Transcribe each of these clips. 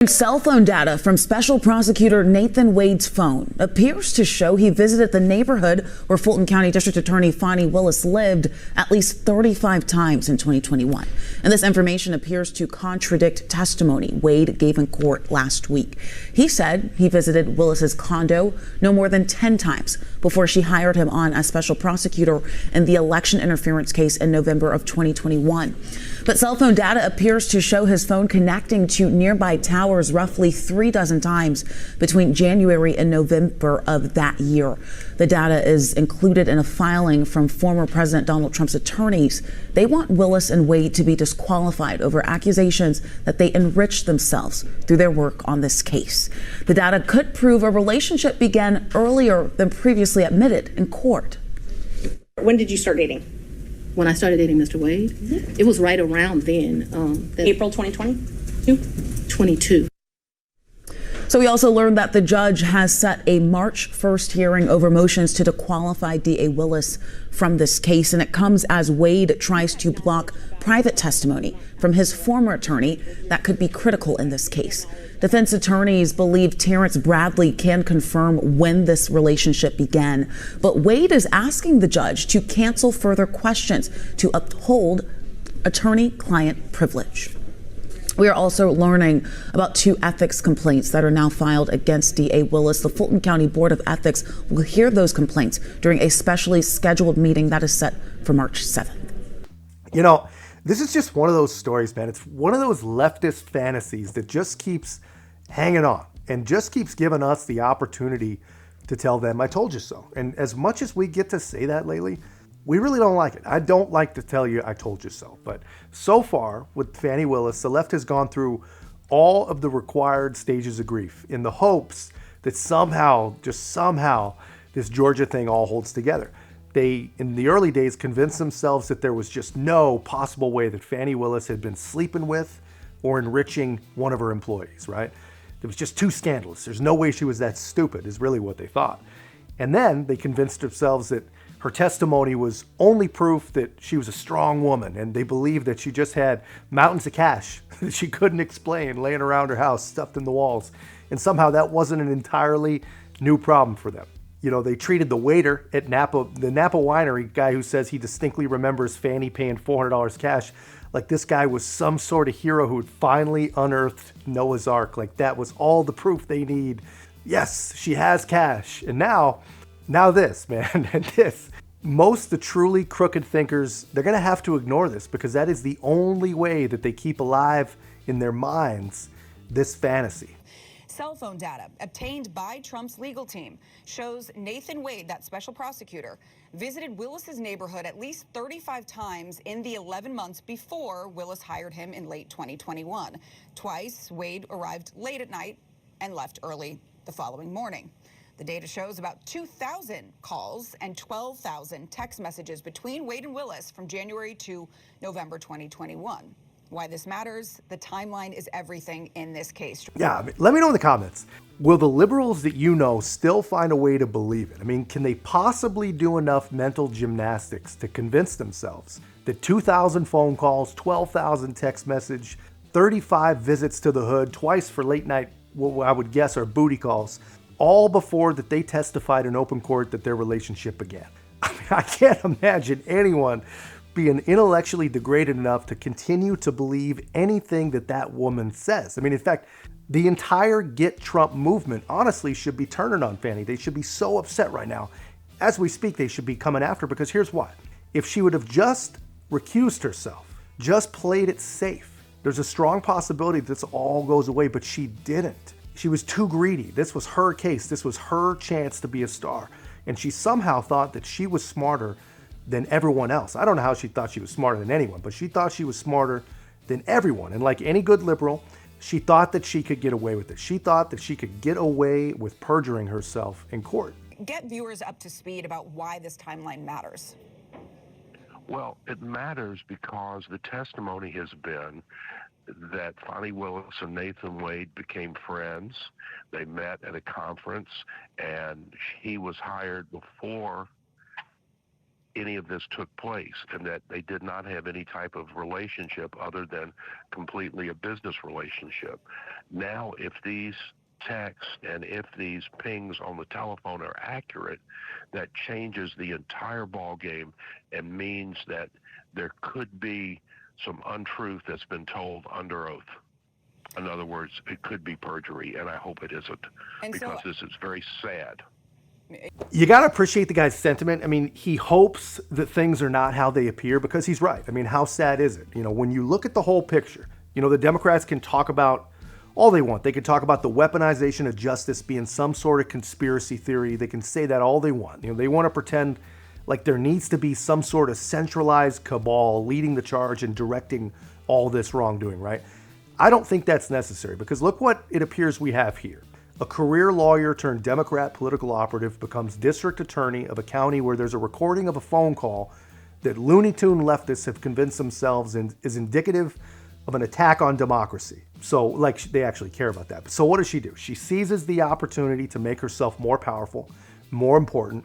Cell phone data from Special Prosecutor Nathan Wade's phone appears to show he visited the neighborhood where Fulton County District Attorney Fani Willis lived at least 35 times in 2021. And this information appears to contradict testimony Wade gave in court last week. He said he visited Willis's condo no more than 10 times before she hired him on as special prosecutor in the election interference case in November of 2021. But cell phone data appears to show his phone connecting to nearby towers roughly 36 times between January and November of that year. The data is included in a filing from former President Donald Trump's attorneys. They want Willis and Wade to be disqualified over accusations that they enriched themselves through their work on this case. The data could prove a relationship began earlier than previously admitted in court. When did you start dating? When I started dating Mr. Wade, it was right around then. April 2022? 22. So we also learned that the judge has set a March 1st hearing over motions to disqualify D.A. Willis from this case, and it comes as Wade tries to block private testimony from his former attorney that could be critical in this case. Defense attorneys believe Terrence Bradley can confirm when this relationship began, but Wade is asking the judge to cancel further questions to uphold attorney-client privilege. We are also learning about 2 ethics complaints that are now filed against D.A. Willis. The Fulton County Board of Ethics will hear those complaints during a specially scheduled meeting that is set for March 7th. You know, this is just one of those stories, man. It's one of those leftist fantasies that just keeps hanging on and just keeps giving us the opportunity to tell them, I told you so. And as much as we get to say that lately, we really don't like it. I don't like to tell you I told you so. But so far with Fani Willis, the left has gone through all of the required stages of grief in the hopes that somehow, just somehow, this Georgia thing all holds together. They, in the early days, convinced themselves that there was just no possible way that Fani Willis had been sleeping with or enriching one of her employees, right? It was just too scandalous. There's no way she was that stupid, is really what they thought. And then they convinced themselves that her testimony was only proof that she was a strong woman, and they believed that she just had mountains of cash that she couldn't explain laying around her house, stuffed in the walls. And somehow that wasn't an entirely new problem for them. You know, they treated the waiter at Napa, the Napa winery guy who says he distinctly remembers Fannie paying $400 cash, like this guy was some sort of hero who had finally unearthed Noah's Ark. Like that was all the proof they need. Yes, she has cash. And now this, man, and this. Most the truly crooked thinkers, they're going to have to ignore this because that is the only way that they keep alive in their minds this fantasy. Cell phone data obtained by Trump's legal team shows Nathan Wade, that special prosecutor, visited Willis's neighborhood at least 35 times in the 11 months before Willis hired him in late 2021. Twice, Wade arrived late at night and left early the following morning. The data shows about 2,000 calls and 12,000 text messages between Wade and Willis from January to November 2021. Why this matters, the timeline is everything in this case. Yeah, I mean, let me know in the comments. Will the liberals that you know still find a way to believe it? I mean, can they possibly do enough mental gymnastics to convince themselves that 2,000 phone calls, 12,000 text message, 35 visits to the hood, twice for late night, what I would guess are booty calls, all before that they testified in open court that their relationship began? I mean, I can't imagine anyone being intellectually degraded enough to continue to believe anything that that woman says. I mean, in fact, the entire Get Trump movement honestly should be turning on Fannie. They should be so upset right now. As we speak, they should be coming after her because here's why. If she would have just recused herself, just played it safe, there's a strong possibility this all goes away, but she didn't. She was too greedy. This was her case. This was her chance to be a star. And she somehow thought that she was smarter than everyone else. I don't know how she thought she was smarter than anyone, but she thought she was smarter than everyone. And like any good liberal, she thought that she could get away with it. She thought that she could get away with perjuring herself in court. Get viewers up to speed about why this timeline matters. Well, it matters because the testimony has been that Fani Willis and Nathan Wade became friends. They met at a conference, and he was hired before any of this took place and that they did not have any type of relationship other than completely a business relationship. Now, if these texts and if these pings on the telephone are accurate, that changes the entire ball game and means that there could be some untruth that's been told under oath. In other words, it could be perjury, and I hope it isn't, And because this is very sad. You got to appreciate the guy's sentiment. I mean, he hopes that things are not how they appear, because he's right. I mean, how sad is it? You know, when you look at the whole picture, you know, the Democrats can talk about all they want. They can talk about the weaponization of justice being some sort of conspiracy theory. They can say that all they want. You know, they want to pretend like there needs to be some sort of centralized cabal leading the charge and directing all this wrongdoing, right? I don't think that's necessary, because look what it appears we have here. A career lawyer turned Democrat political operative becomes district attorney of a county where there's a recording of a phone call that Looney Tune leftists have convinced themselves is indicative of an attack on democracy. So, like, they actually care about that. So what does she do? She seizes the opportunity to make herself more powerful, more important,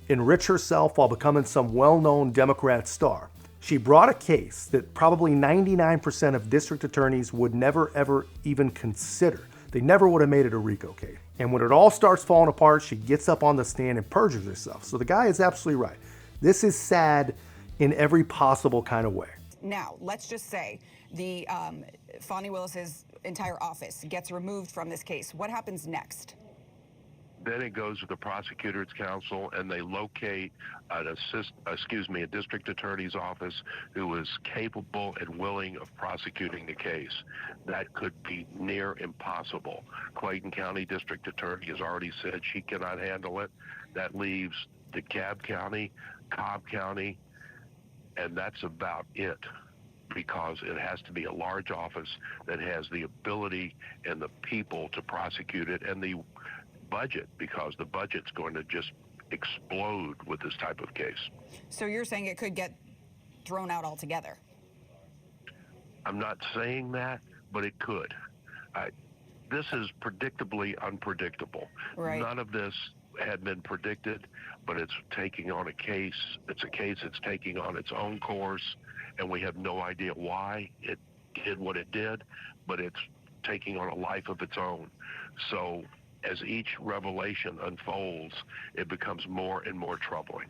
enrich herself while becoming some well-known Democrat star. She brought a case that probably 99% of district attorneys would never, ever even consider. They never would have made it a RICO case. And when it all starts falling apart, she gets up on the stand and perjures herself. So the guy is absolutely right. This is sad in every possible kind of way. Now, let's just say the Fani Willis's entire office gets removed from this case. What happens next? Then it goes to the prosecutor's counsel, and they locate a district attorney's office who is capable and willing of prosecuting the case. That could be near impossible. Clayton County District Attorney has already said she cannot handle it. That leaves DeKalb County, Cobb County, and that's about it, because it has to be a large office that has the ability and the people to prosecute it, and the budget, because the budget's going to just explode with this type of case. So you're saying it could get thrown out altogether? I'm not saying that, but it could. This is predictably unpredictable. Right. None of this had been predicted, but it's taking on a case. It's a case that's taking on its own course, and we have no idea why it did what it did, but it's taking on a life of its own. So as each revelation unfolds, it becomes more and more troubling.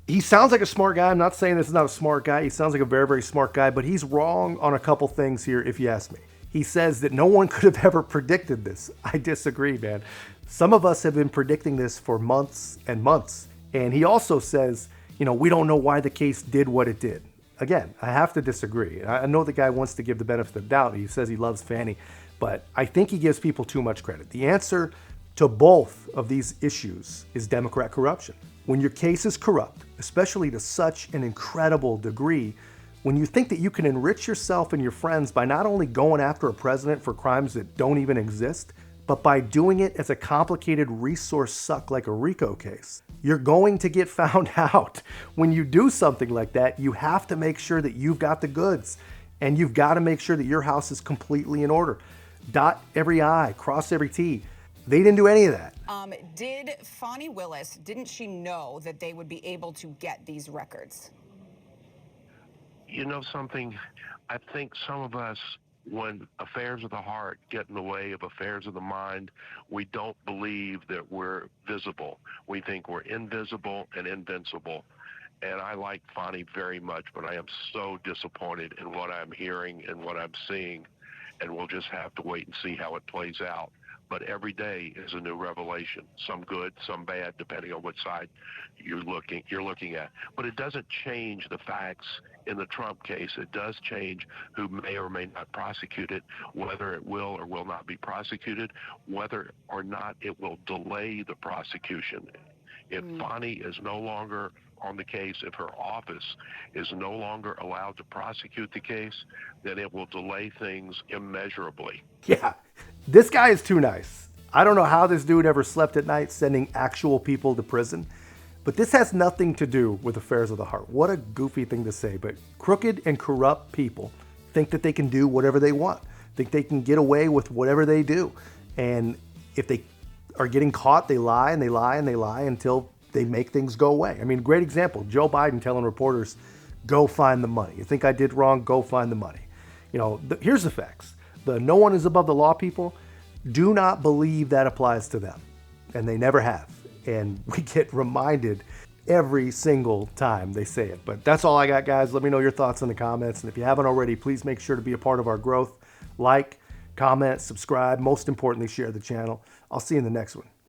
He sounds like a smart guy. I'm not saying this is not a smart guy. He sounds like a very, very smart guy, but he's wrong on a couple things here, if you ask me. He says that no one could have ever predicted this. I disagree, man. Some of us have been predicting this for months and months. And he also says, you know, we don't know why the case did what it did. Again, I have to disagree. I know the guy wants to give the benefit of the doubt. He says he loves Fannie, but I think he gives people too much credit. The answer to both of these issues is Democrat corruption. When your case is corrupt, especially to such an incredible degree, when you think that you can enrich yourself and your friends by not only going after a president for crimes that don't even exist, but by doing it as a complicated resource suck like a RICO case, you're going to get found out. When you do something like that, you have to make sure that you've got the goods, and you've got to make sure that your house is completely in order. Dot every I, cross every T. They didn't do any of that. Did Fani Willis, didn't she know that they would be able to get these records? You know something? I think some of us, when affairs of the heart get in the way of affairs of the mind, we don't believe that we're visible. We think we're invisible and invincible. And I like Fani very much, but I am so disappointed in what I'm hearing and what I'm seeing. And we'll just have to wait and see how it plays out. But every day is a new revelation, some good, some bad, depending on which side you're looking at. But it doesn't change the facts in the Trump case. It does change who may or may not prosecute it, whether it will or will not be prosecuted, whether or not it will delay the prosecution. If Fani is no longer on the case, if her office is no longer allowed to prosecute the case, then it will delay things immeasurably. Yeah, this guy is too nice. I don't know how this dude ever slept at night sending actual people to prison, but this has nothing to do with affairs of the heart. What a goofy thing to say, but crooked and corrupt people think that they can do whatever they want, think they can get away with whatever they do. And if they are getting caught, they lie and they lie and they lie until they make things go away. I mean, great example, Joe Biden telling reporters, go find the money. You think I did wrong? Go find the money. You know, here's the facts. The no one is above the law people do not believe that applies to them. And they never have. And we get reminded every single time they say it. But that's all I got, guys. Let me know your thoughts in the comments. And if you haven't already, please make sure to be a part of our growth. Like, comment, subscribe. Most importantly, share the channel. I'll see you in the next one.